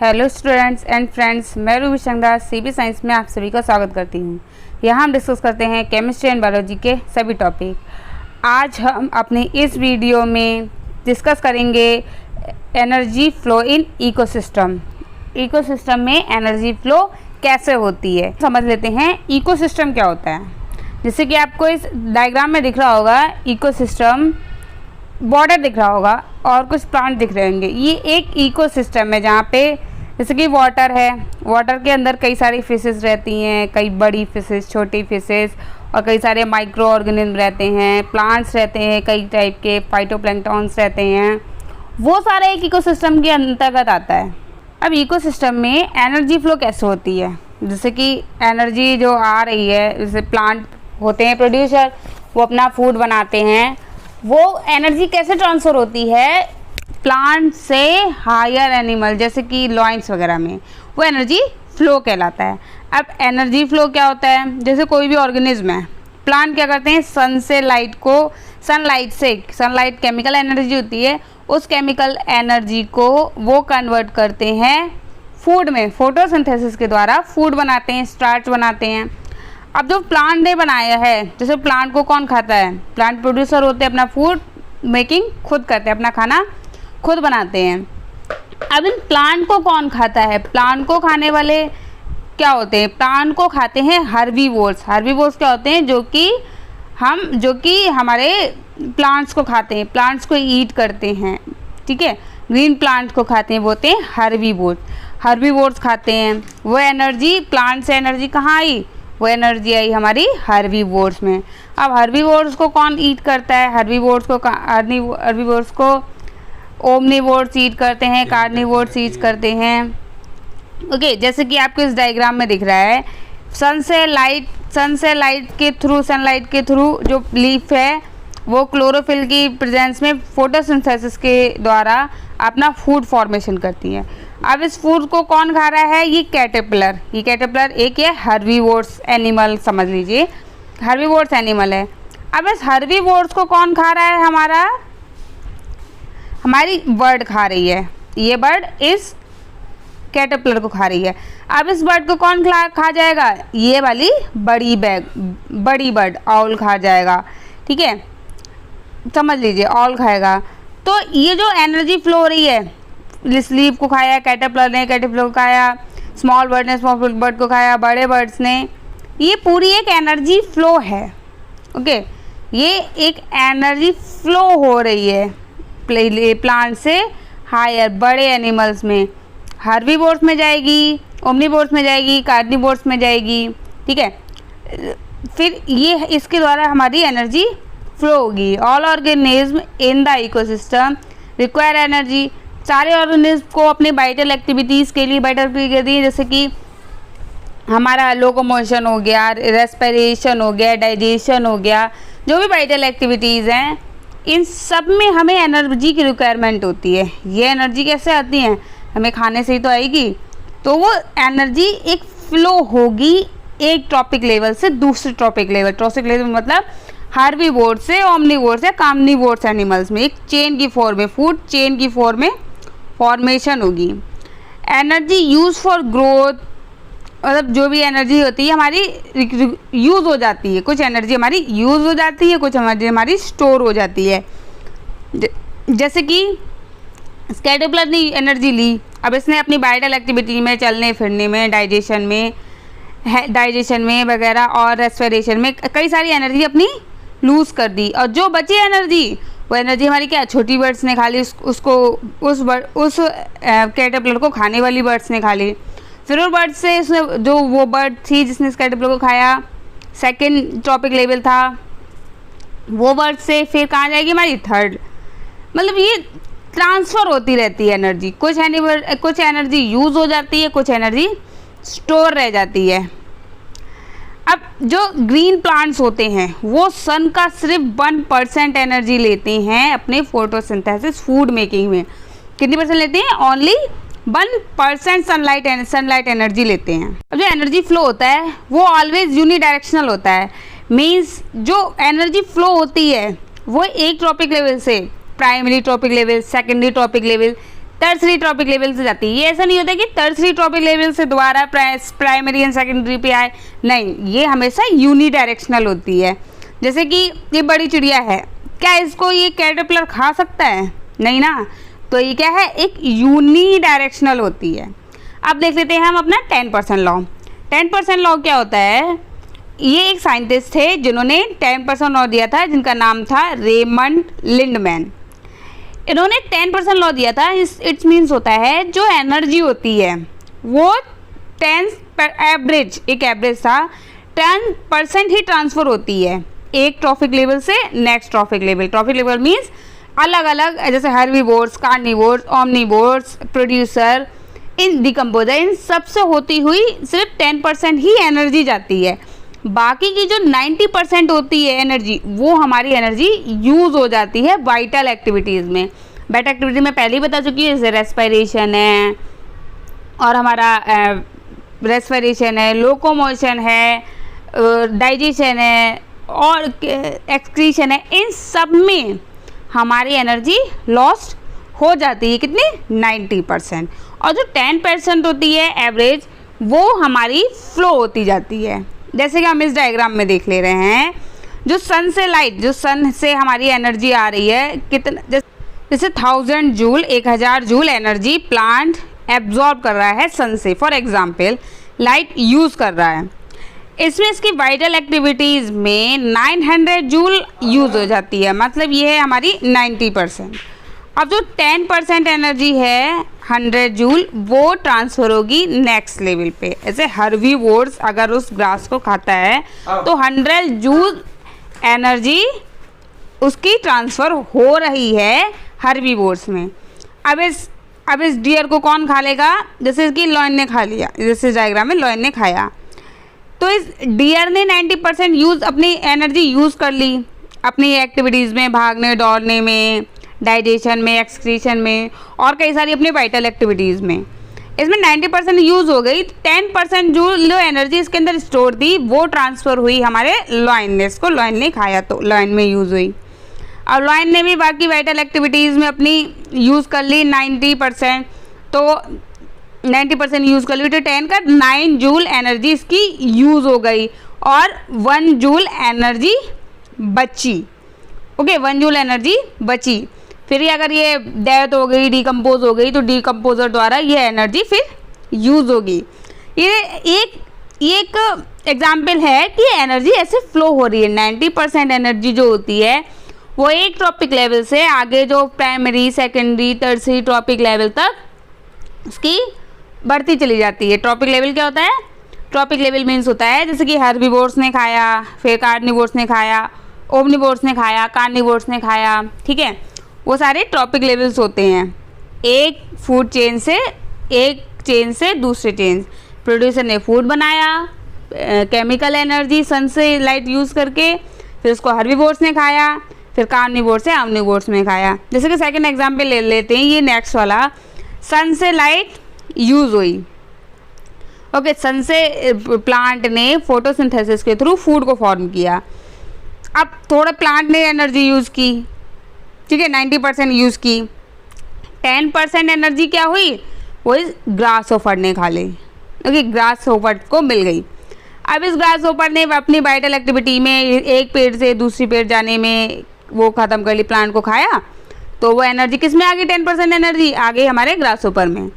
Hello students and friends, मैं Ruby शंकदा CB science में आप सभी का स्वागत करती हूँ। यहाँ हम डिस्कस करते हैं केमिस्ट्री एंड बायोलॉजी के सभी टॉपिक। आज हम अपने इस वीडियो में डिस्कस करेंगे energy flow in ecosystem. Ecosystem में एनर्जी फ्लो कैसे होती है समझ लेते हैं। इकोसिस्टम क्या होता है, जैसे कि आपको इस डायग्राम में दिख रहा होगा, इकोसिस्टम बॉर्डर दिख रहा होगा और कुछ प्लांट दिख रहे होंगे। ये एक इकोसिस्टम है जहाँ पे जैसे कि वाटर है, वाटर के अंदर कई सारी फिशेस रहती हैं, कई बड़ी फिशेस, छोटी फिशेस और कई सारे माइक्रो ऑर्गेनिज्म रहते हैं, प्लांट्स रहते हैं, कई टाइप के फाइटोप्लैंक्टन्स रहते हैं। वो सारा एक इकोसिस्टम के अंतर्गत आता है। अब इकोसिस्टम में एनर्जी फ्लो कैसे होती है, जैसे कि एनर्जी जो आ रही है, जैसे प्लांट होते हैं प्रोड्यूसर, वो अपना फूड बनाते हैं, वो एनर्जी कैसे ट्रांसफ़र होती है प्लांट से हायर एनिमल जैसे कि लॉइन्स वगैरह में, वो एनर्जी फ्लो कहलाता है। अब एनर्जी फ्लो क्या होता है, जैसे कोई भी ऑर्गेनिज्म है, प्लांट क्या करते हैं, सन से लाइट को, सनलाइट केमिकल एनर्जी होती है, उस केमिकल एनर्जी को वो कन्वर्ट करते हैं फूड में, फोटोसिंथेसिस के द्वारा फूड बनाते हैं, स्टार्च बनाते हैं। अब जो प्लांट ने बनाया है, जैसे प्लांट को कौन खाता है, प्लांट प्रोड्यूसर होते हैं, अपना फूड मेकिंग खुद करते हैं, अपना खाना खुद बनाते हैं। अब इन प्लांट को कौन खाता है, प्लांट को खाने वाले क्या होते हैं, प्लांट को खाते हैं हर्बीवोर्स। हर्बीवोर्स क्या होते हैं, जो कि हमारे प्लांट्स को खाते हैं, प्लांट्स को ईट करते हैं, ठीक है, ग्रीन प्लांट को खाते हैं, वो होते हैं हर्बीवोर्स। हर्बीवोर्स खाते हैं, वो एनर्जी प्लांट से एनर्जी कहाँ आई, वो एनर्जी आई हमारी हर्बीवोर्स में। अब हर्बीवोर्स को कौन ईट करता है, हर्बीवोर्स को ओमनीवोर्स ईट करते हैं, कार्निवोर्स ईट करते हैं। ओके, जैसे कि आपको इस डायग्राम में दिख रहा है, सनलाइट के थ्रू जो लीफ है वो क्लोरोफिल की प्रेजेंस में फोटोसिंथेसिस के द्वारा अपना फूड फॉर्मेशन करती है। अब इस फूड को कौन खा रहा है, ये कैटरपिलर एक ये हर्बीवोर्स एनिमल समझ लीजिए, हर्बीवोर्स एनिमल है। अब इस हर्बीवोर्स को कौन खा रहा है, हमारी बर्ड खा रही है, ये बर्ड इस कैटरपिलर को खा रही है। अब इस बर्ड को कौन खा जाएगा, ये वाली बड़ी बर्ड ऑल खा जाएगा, ठीक है, समझ लीजिए ऑल खाएगा। तो ये जो एनर्जी फ्लो हो रही है, इस लीफ को खाया कैटरपिलर को खाया, स्मॉल बर्ड ने स्मॉल बर्ड को खाया, बड़े बर्ड्स ने, ये पूरी एक एनर्जी फ्लो है। ओके, ये एक एनर्जी फ्लो हो रही है प्लांट से हायर बड़े एनिमल्स में, हर्बीवोर्स में जाएगी, ओमनीवोर्स में जाएगी, कार्निवोर्स में जाएगी, ठीक है। फिर ये इसके द्वारा हमारी एनर्जी फ्लो होगी। All organism in the ecosystem require energy. सारे ऑर्गेनिज्म को अपने वाइटल एक्टिविटीज़ के लिए जैसे कि हमारा लोकोमोशन हो गया, रेस्पिरेशन हो गया, डाइजेशन हो गया, जो भी वाइटल एक्टिविटीज़ हैं, इन सब में हमें एनर्जी की रिक्वायरमेंट होती है। ये एनर्जी कैसे आती है, हमें खाने से ही तो आएगी। तो वो एनर्जी एक फ्लो होगी एक ट्रॉपिक लेवल से दूसरे ट्रॉपिक लेवल मतलब हार्बीवोर्स से ओमनीवोर्स या कार्निवोर्स एनिमल्स में, एक चेन की फॉर्म में, फूड चेन की फॉर्म में फॉर्मेशन होगी। एनर्जी यूज फॉर ग्रोथ, मतलब जो भी एनर्जी होती है हमारी यूज़ हो जाती है, कुछ एनर्जी हमारी यूज़ हो जाती है, कुछ एनर्जी हमारी स्टोर हो जाती है। जैसे कि कैटरपिलर ने एनर्जी ली, अब इसने अपनी वाइटल एक्टिविटी में, चलने फिरने में, डाइजेशन में वगैरह और रेस्पिरेशन में कई सारी एनर्जी अपनी लूज़ कर दी, और जो बची एनर्जी, वो एनर्जी हमारी क्या, छोटी बर्ड्स ने खा ली, उस कैटरपिलर को खाने वाली बर्ड्स ने खा ली। फिर उस बर्ड से उसने, जो वो बर्ड थी जिसने इस कैटरपिलर को खाया, सेकंड ट्रॉपिक लेवल था, वो बर्ड से फिर कहाँ जाएगी हमारी थर्ड। मतलब ये ट्रांसफ़र होती रहती है एनर्जी, कुछ एनर्जी यूज़ हो जाती है, कुछ एनर्जी स्टोर रह जाती है। अब जो ग्रीन प्लांट्स होते हैं वो सन का सिर्फ 1% एनर्जी लेते हैं अपने फोटोसिंथेसिस फूड मेकिंग में। कितनी परसेंट लेते हैं, ओनली 1% सनलाइट एनर्जी लेते हैं। अब जो एनर्जी फ्लो होता है वो ऑलवेज यूनिडायरेक्शनल होता है, मीन्स जो एनर्जी फ्लो होती है वो एक ट्रॉपिक लेवल से primary trophic level, secondary trophic level, tertiary trophic level से जाती है। ये ऐसा नहीं होता कि टर्सरी ट्रॉपिक लेवल से दोबारा प्राइमरी एंड सेकेंडरी पे आए, नहीं, ये हमेशा यूनी डायरेक्शनल होती है। जैसे कि ये बड़ी चिड़िया है, क्या इसको ये कैटरपिलर खा सकता है? नहीं ना, तो ये क्या है, एक यूनी डायरेक्शनल होती है। अब देख लेते हैं हम अपना 10% लॉ। 10% लॉ क्या होता है? ये एक साइंटिस्ट थे जिन्होंने 10% लॉ दिया था, जिनका नाम था रेमंड लिंडमैन। इन्होंने 10% लॉ दिया था। इट्स मीन्स होता है जो एनर्जी होती है वो 10 पर एवरेज, एक एवरेज था, 10% ही ट्रांसफ़र होती है एक ट्रॉफिक लेवल से next trophic level. Trophic level means अलग अलग, जैसे हर्बीवोर्स, कार्निवोर्स, ओमनीवोर्स, प्रोड्यूसर, इन डिकम्पोजर, इन सब से होती हुई सिर्फ 10% ही एनर्जी जाती है। बाकी की जो 90% होती है एनर्जी, वो हमारी एनर्जी यूज़ हो जाती है वाइटल एक्टिविटीज़ में। वाइटल एक्टिविटी में पहले ही बता चुकी है, जैसे रेस्पिरेशन है और हमारा रेस्पिरेशन है, लोकोमोशन है, डाइजेशन है और एक्सक्रीशन है। इन सब में हमारी एनर्जी लॉस्ट हो जाती है, कितनी? 90%। और जो 10% होती है एवरेज, वो हमारी फ्लो होती जाती है। जैसे कि हम इस डायग्राम में देख ले रहे हैं, जो सन से लाइट, जो सन से हमारी एनर्जी आ रही है, कितना, जैसे 1000 joule, 1000 joule energy plant absorb कर रहा है सन से, फॉर एग्जांपल लाइट यूज़ कर रहा है। इसमें इसकी वाइटल एक्टिविटीज़ में 900 जूल यूज़ हो जाती है, मतलब ये है हमारी 90%। अब जो 10% एनर्जी है 100 जूल, वो ट्रांसफ़र होगी नेक्स्ट लेवल पे। ऐसे हर्बीवोर्स अगर उस ग्रास को खाता है तो 100 जूल एनर्जी उसकी ट्रांसफ़र हो रही है हर्बीवोर्स में। अब इस डियर को कौन खा लेगा? जैसे इसकी लॉयन ने खा लिया, जैसे इस डायग्राम में लॉयन ने खाया, तो इस डियर ने 90% यूज़, अपनी एनर्जी यूज़ कर ली अपनी एक्टिविटीज़ में, भागने दौड़ने में, डाइजेशन में, एक्सक्रीशन में और कई सारी अपनी वाइटल एक्टिविटीज़ में। इसमें 90% यूज़ हो गई। 10% जो एनर्जी इसके अंदर स्टोर थी वो ट्रांसफ़र हुई हमारे लॉयन ने, इसको लॉयन ने खाया तो लॉयन में यूज़ हुई। अब लॉयन ने भी बाकी वाइटल एक्टिविटीज़ में अपनी यूज़ कर ली 90%, तो 90% यूज़ कर ली तो 10 का 9 जूल एनर्जी इसकी यूज़ हो गई और 1 जूल एनर्जी बची। ओके, 1 जूल एनर्जी बची। फिर ये अगर ये डेथ हो गई, डिकम्पोज हो गई, तो डिकम्पोजर द्वारा ये एनर्जी फिर यूज़ होगी। ये एक एग्जाम्पल है कि एनर्जी ऐसे फ्लो हो रही है। 90% एनर्जी जो होती है वो एक ट्रॉपिक लेवल से आगे जो primary, secondary, tertiary trophic level तक उसकी बढ़ती चली जाती है। ट्रॉपिक लेवल क्या होता है? ट्रॉपिक लेवल मीन्स होता है जैसे कि हर्बीवोर्स ने खाया, फिर कार्निवोर्स ने खाया, ओमनिवोर्स ने खाया, कार्निवोर्स ने खाया, ठीक है, वो सारे ट्रॉपिक लेवल्स होते हैं। एक फूड चेन से, एक चेन से दूसरे चेन, प्रोड्यूसर ने फूड बनाया, केमिकल एनर्जी सन से लाइट यूज़ करके, फिर उसको हर्बीवोर्स ने खाया, फिर कार्निवोर्स से ओमनिवोर्स में खाया। जैसे कि सेकंड एग्जांपल ले लेते हैं, ये नेक्स्ट वाला, सन से लाइट यूज़ हुई। ओके, सन से प्लांट ने फोटोसिंथेसिस के थ्रू फूड को फॉर्म किया। अब थोड़ा प्लांट ने एनर्जी यूज़ की, ठीक है, 90% यूज़ की। 10% एनर्जी क्या हुई? वो इस ग्रास होपर ने खा ली। ओके, ग्रास होपर को मिल गई। अब इस ग्रास होपर ने अपनी वाइटल एक्टिविटी में एक पेड़ से दूसरी पेड़ जाने में वो ख़त्म कर ली, प्लांट को खाया, तो वो एनर्जी किस में आ गई? 10% एनर्जी आ गई हमारे ग्रास होपर में।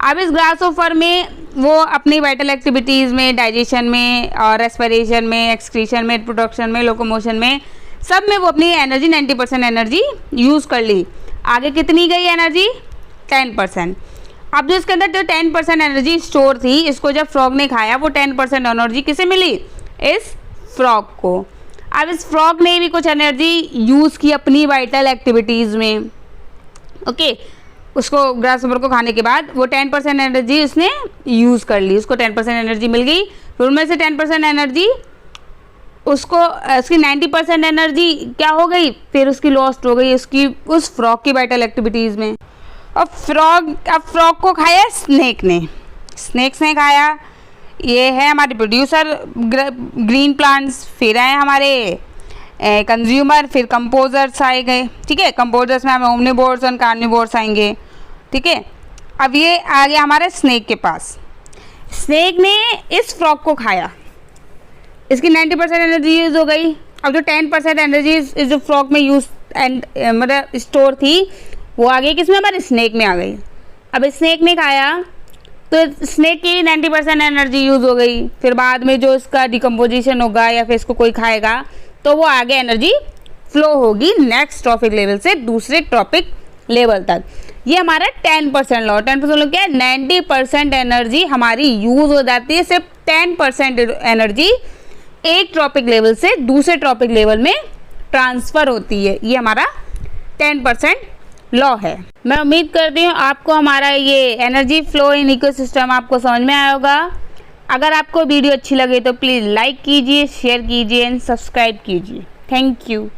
अब इस ग्रास होपर में वो अपनी वाइटल एक्टिविटीज़ में, डाइजेशन में और रेस्पिरेशन में, एक्सक्रीशन में, प्रोडक्शन में, लोकोमोशन में, सब में वो अपनी एनर्जी 90% एनर्जी यूज़ कर ली। आगे कितनी गई एनर्जी? 10%। अब जो इसके अंदर जो 10% एनर्जी स्टोर थी, इसको जब फ्रॉग ने खाया, वो 10% एनर्जी किसे मिली? इस फ्रॉग को। अब इस फ्रॉग ने भी कुछ एनर्जी यूज़ की अपनी वाइटल एक्टिविटीज़ में। ओके, उसको ग्रास होपर को खाने के बाद वो 10% एनर्जी उसने यूज़ कर ली, उसको 10% एनर्जी मिल गई। फिर उनमें से 10% एनर्जी उसको, उसकी 90% एनर्जी क्या हो गई? फिर उसकी लॉस्ट हो गई उसकी उस फ्रॉग की वाइटल एक्टिविटीज़ में। अब फ्रॉग को खाया स्नेक ने, स्नेक्स ने खाया। ये है हमारे प्रोड्यूसर ग्रीन प्लांट्स। फिर आए हमारे कंज्यूमर, फिर कंपोजर्स आए गए, ठीक है। कंपोजर्स में हमें ओमनिवोर्स और कार्निवोर्स आएंगे। ठीक है। अब ये आ गया हमारे स्नेक के पास। स्नेक ने इस फ्रॉग को खाया, इसकी 90% एनर्जी यूज़ हो गई। अब जो 10% एनर्जी इस जो फ्रॉग में यूज़ एंड मतलब स्टोर थी वो आ गई किसमें, हमारे स्नेक में आ गई। अब स्नेक ने खाया तो स्नेक की 90% एनर्जी यूज़ हो गई। फिर बाद में जो इसका डिकम्पोजिशन होगा या फिर इसको कोई खाएगा तो वो आगे एनर्जी फ्लो होगी नेक्स्ट ट्रॉपिक लेवल से दूसरे ट्रॉपिक लेवल तक। ये हमारा 10% लॉ। 10% लॉ क्या है, 90% एनर्जी हमारी यूज़ हो जाती है, सिर्फ 10% एनर्जी एक ट्रॉपिक लेवल से दूसरे ट्रॉपिक लेवल में ट्रांसफ़र होती है। ये हमारा 10% लॉ है। मैं उम्मीद करती हूँ आपको हमारा ये एनर्जी फ्लो इन इकोसिस्टम आपको समझ में आया होगा। अगर आपको वीडियो अच्छी लगे तो प्लीज़ लाइक कीजिए, शेयर कीजिए एंड सब्सक्राइब कीजिए। Thank you.